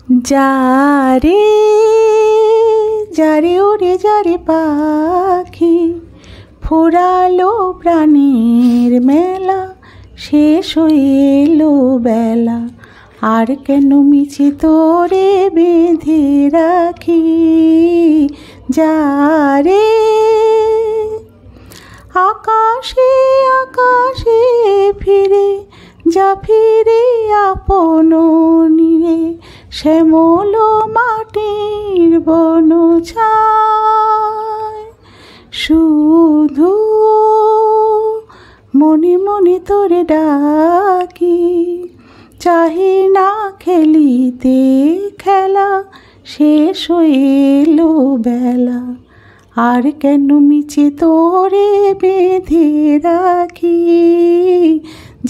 যারে যারে ওরে যারে পাখি, ফুরালো প্রাণের মেলা, শেষ হইলো বেলা, আর কেন মিছে তোরে বেঁধে রাখি। যারে আকাশে আকাশে ফিরে যা, ফিরে আপন নীরে, শ্যামল মাটির বন ছায়। শুধু মনে মনে তোরে ডাকি, চাহি না খেলিতে খেলা, শেষ হইলো বেলা, আর কেন মিছে তোরে বেঁধে রাখি।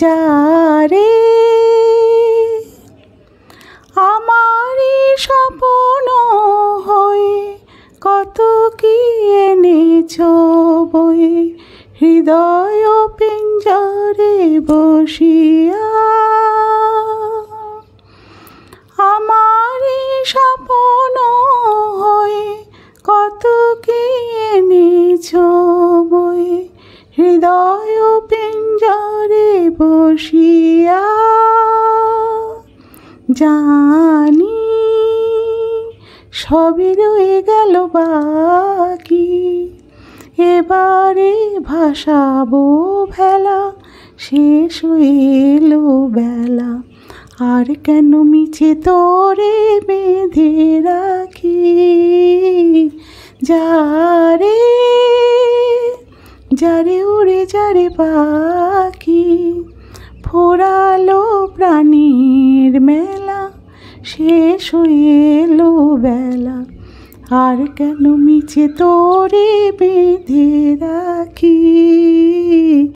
যারে আমারই স্বপ্ন হয়ে কত কি এনেছ বয়ে, হৃদয় পিঞ্জরে বসিয়া। আমারই স্বপ্ন হয়ে কত কি এনেছ বয়ে, হৃদয় পিঞ্জরে বসিয়া। জানি সবই রয়ে গেল বাকি, এবারে ভাসাবো ভেলা, শেষ হইলো বেলা, আর কেন মিছে তোরে বেঁধে রাখি। যারে যারে উড়ে যারে পাখি, ফুরালো প্রাণীর মেলা, শেষ হইলো বেলা, আর কেন মিছে তোরে